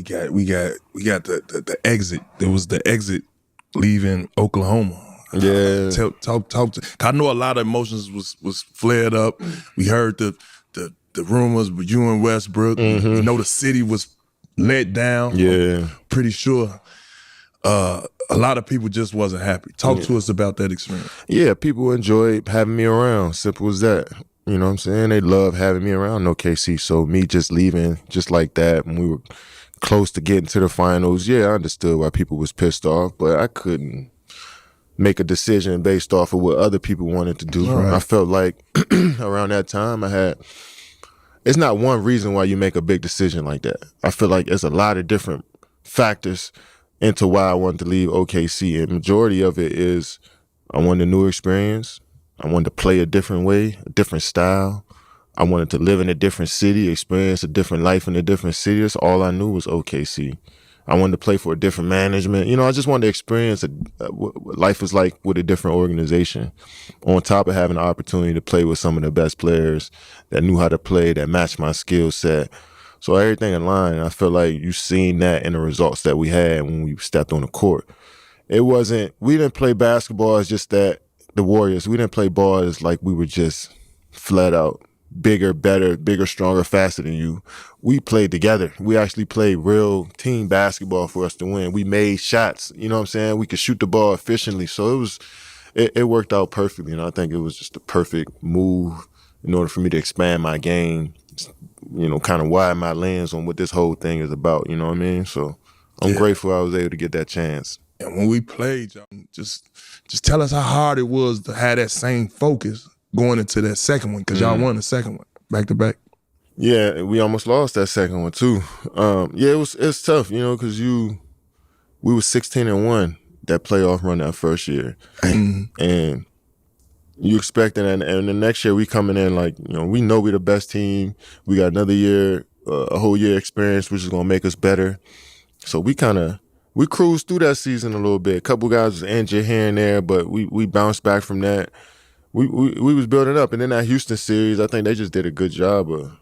the exit. There was the exit leaving Oklahoma. Yeah. Talk to, I know a lot of emotions was flared up. We heard the rumors with you and Westbrook. You know the city was let down. Yeah. I'm pretty sure a lot of people just wasn't happy. Talk to us about that experience. Yeah, people enjoyed having me around. Simple as that. You know what I'm saying? They love having me around OKC. So me just leaving just like that when we were close to getting to the finals, yeah, I understood why people was pissed off, but I couldn't make a decision based off of what other people wanted to do. Right. I felt like around that time it's not one reason why you make a big decision like that. I feel like there's a lot of different factors into why I wanted to leave OKC, and majority of it is I wanted a new experience. I wanted to play a different way, a different style. I wanted to live in a different city, experience a different life in a different city. That's all I knew was OKC. I wanted to play for a different management. You know, I just wanted to experience what life is like with a different organization, on top of having the opportunity to play with some of the best players that knew how to play, that matched my skill set. So everything in line, I feel like you've seen that in the results that we had when we stepped on the court. We didn't play basketball as just that, the Warriors. We didn't play ball as like we were just flat out bigger, better, bigger, stronger, faster than you. We played together. We actually played real team basketball for us to win. We made shots, you know what I'm saying? We could shoot the ball efficiently. So it worked out perfectly. And I think it was just the perfect move in order for me to expand my game, you know, kind of widen my lens on what this whole thing is about, you know what I mean? So I'm grateful I was able to get that chance. And when we played, y'all, just tell us how hard it was to have that same focus going into that second one, because y'all won the second one back to back. Yeah, we almost lost that second one too. It's tough, you know, because we were 16-1 that playoff run that first year, and you expecting that, and the next year we coming in like, you know, we know we're the best team. We got another year, a whole year experience, which is gonna make us better. So we cruised through that season a little bit. A couple guys was injured here and there, but we bounced back from that. We was building up, and then that Houston series, I think they just did a good job of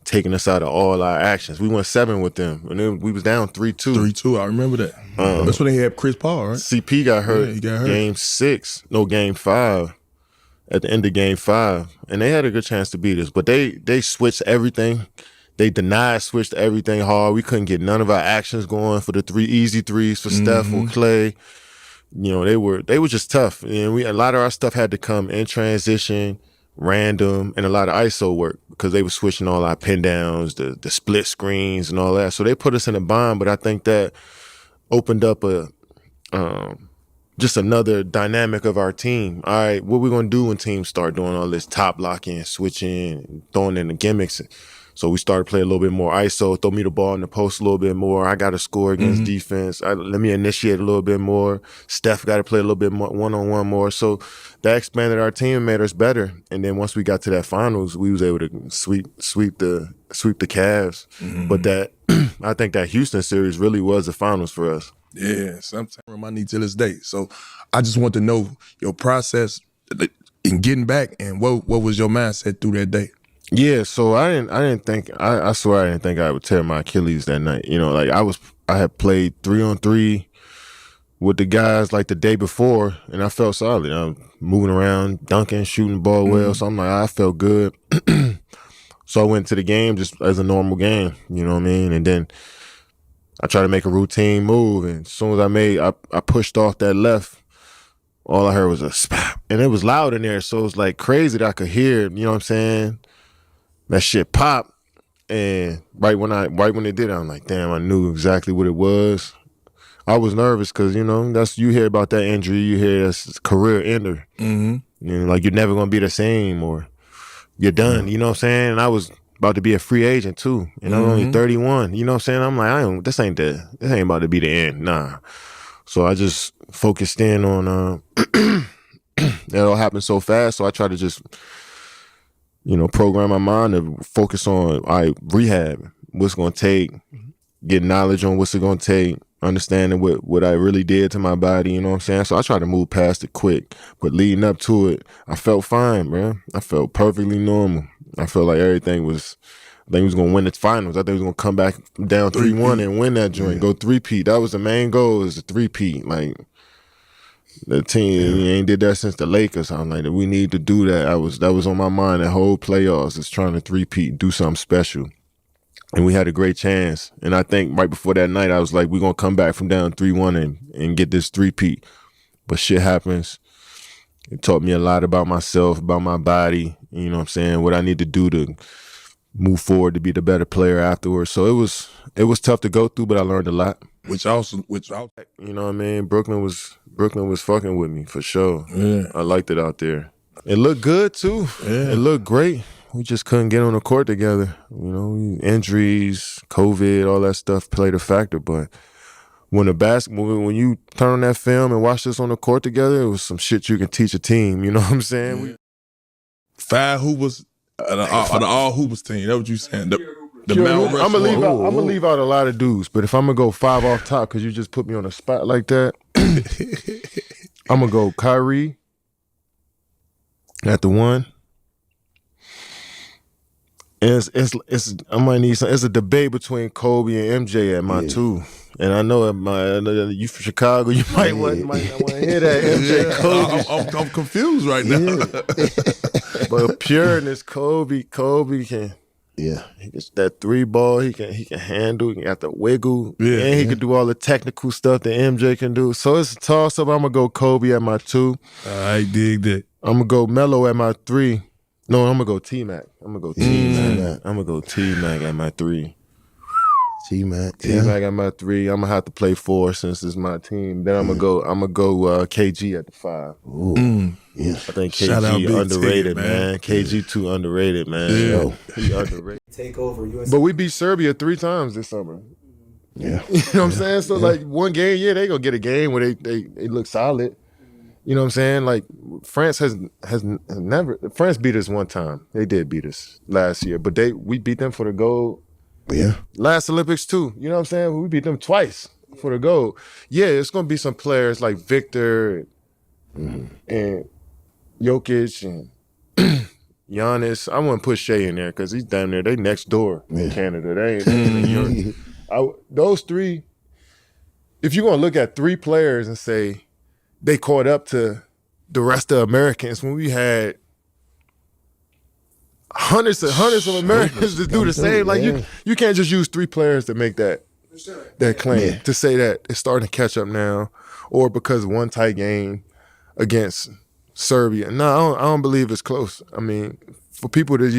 taking us out of all our actions. We went 7 with them, and then we was down 3-2. 3-2, I remember that. That's when they had Chris Paul, right? CP got hurt. Yeah, he got hurt. Game 5, at the end of Game 5, and they had a good chance to beat us, but they switched everything. They switched everything hard. We couldn't get none of our actions going for the easy threes for Steph or Clay. You know, they were just tough. And a lot of our stuff had to come in transition, random, and a lot of ISO work because they were switching all our pin downs, the split screens and all that. So they put us in a bind, but I think that opened up just another dynamic of our team. All right, what we gonna do when teams start doing all this top locking, switching, throwing in the gimmicks? So we started playing a little bit more ISO, throw me the ball in the post a little bit more. I got to score against defense. Let me initiate a little bit more. Steph got to play a little bit more one-on-one more. So that expanded our team and made us better. And then once we got to that finals, we was able to sweep the Cavs. But I think that Houston series really was the finals for us. Yeah, sometimes I need till this day. So I just want to know your process in getting back, and what was your mindset through that day? Yeah, so I swear I didn't think I would tear my Achilles that night. You know, like I had played 3-on-3 with the guys like the day before, and I felt solid. I was moving around, dunking, shooting the ball well. So I'm like, I felt good. So I went to the game just as a normal game, you know what I mean? And then I tried to make a routine move, and as soon as I pushed off that left, all I heard was a spap. And it was loud in there, so it was like crazy that I could hear, you know what I'm saying? That shit popped, and right when it did, I'm like, damn, I knew exactly what it was. I was nervous because, you know, you hear about that injury, you hear that's career ender. You know, like you're never gonna be the same, or you're done. You know what I'm saying? And I was about to be a free agent too, and I'm only 31. You know what I'm saying? I'm like, this ain't about to be the end, nah. So I just focused in on it all happened so fast, so I tried to just, you know, program my mind to focus on, all right, rehab, what's going to take, get knowledge on what's it going to take, understanding what I really did to my body, you know what I'm saying? So I tried to move past it quick, but leading up to it, I felt fine, man. I felt perfectly normal. I felt like everything was I think he was gonna win the finals. I think he was gonna come back down 3-1 and win that joint, go 3-peat. That was the main goal, is the 3-peat. Like the team, we ain't did that since the Lakers. I'm like, we need to do that. That was on my mind. The whole playoffs is trying to 3-peat, do something special. And we had a great chance. And I think right before that night, I was like, we're going to come back from down 3-1 and get this 3-peat. But shit happens. It taught me a lot about myself, about my body, you know what I'm saying, what I need to do to move forward to be the better player afterwards. So it was tough to go through, but I learned a lot. Which also, you know what I mean? Brooklyn was fucking with me for sure. Yeah. I liked it out there. It looked good too. Yeah. It looked great. We just couldn't get on the court together. You know, injuries, COVID, all that stuff played a factor. But when when you turn on that film and watch this on the court together, it was some shit you can teach a team. You know what I'm saying? Yeah. 5 hoopers, the all hoopers team. That's what you saying? The I'm gonna leave out a lot of dudes, but if I'm gonna go 5 off top, because you just put me on the spot like that, I'm gonna go Kyrie at the 1. It's I might need some. It's a debate between Kobe and MJ at my 2. And I know you from Chicago, you might not want to hear that MJ Kobe. I'm confused right now. But pureness, Kobe can. Yeah, he gets that 3 ball. He can handle. He got the wiggle, and he can do all the technical stuff that MJ can do. So it's a toss up. I'm gonna go Kobe at my 2. I dig that. I'm gonna go Melo at my 3. No, I'm gonna go T-Mac. I'm gonna go T-Mac. I'm gonna go T-Mac at my 3. T-Mac. T-Mac at my 3. I'm gonna have to play 4 since it's my team. Then I'm gonna go KG at the 5. Ooh. Yeah. I think KG underrated, man. KG too underrated, man. Yeah. He underrated. Take over USA. But we beat Serbia 3 times this summer. Yeah. You know what I'm saying? So like one game, they gonna get a game where they look solid. You know what I'm saying? Like France has never. France beat us one time. They did beat us last year, but we beat them for the gold. Yeah. Last Olympics too. You know what I'm saying? We beat them twice for the gold. Yeah, it's gonna be some players like Victor and Jokic and Giannis. I wouldn't put Shea in there because he's down there. They next door in Canada. They ain't in Europe. Those 3. If you're gonna look at 3 players and say they caught up to the rest of Americans when we had hundreds of Americans to do the same. Like you can't just use 3 players to make that claim to say that it's starting to catch up now, or because of one tight game against Serbia. No, I don't believe it's close. I mean, for people to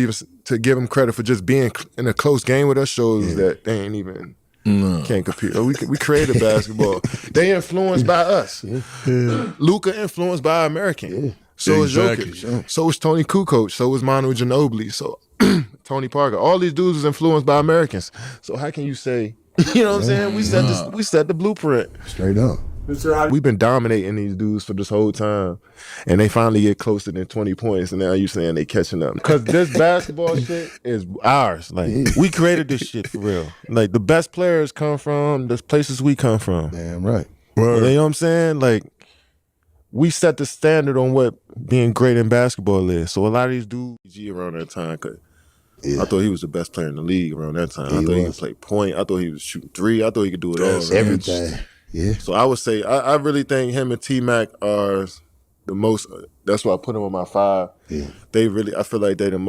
give them credit for just being in a close game with us shows that they ain't even. No. Can't compete. We created basketball. They influenced by us. Luka influenced by American. So is Jokic. So is Tony Kukoc. So is Manu Ginobili. So Tony Parker. All these dudes is influenced by Americans. So how can you say, you know what I'm saying? We set the blueprint. Straight up. We've been dominating these dudes for this whole time, and they finally get closer than 20 points, and now you saying they catching up. Because this basketball shit is ours. Like, we created this shit for real. Like, the best players come from the places we come from. Damn right. You know what I'm saying? Like, we set the standard on what being great in basketball is. So a lot of these dudes around that time, cause I thought he was the best player in the league around that time. I thought he could play point. I thought he was shooting 3. I thought he could do it all. Everything. Yeah. So I would say I really think him and T-Mac are the most. That's why I put them on my 5. Yeah. I feel like they're the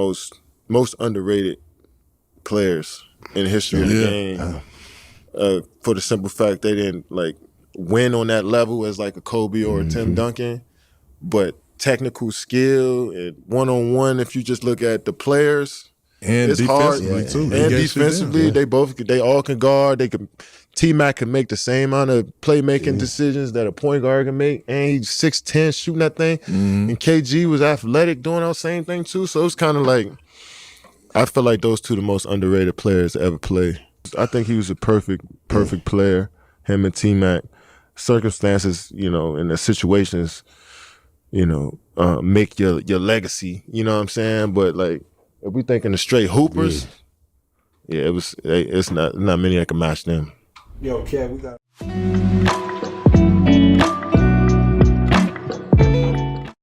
most underrated players in the history of the game. For the simple fact they didn't like win on that level as like a Kobe or a Tim Duncan, but technical skill and one-on-one. If you just look at the players, and it's hard. Too. And defensively, they all can guard. T-Mac can make the same amount of playmaking decisions that a point guard can make, and he's 6'10", shooting that thing. And KG was athletic, doing that same thing too. So it's kind of like, I feel like those 2 the most underrated players to ever play. I think he was a perfect player. Him and T-Mac. Circumstances, and the situations, make your legacy. You know what I'm saying? But like, if we thinking the straight hoopers, it's not many that can match them. Yo, Kev, we got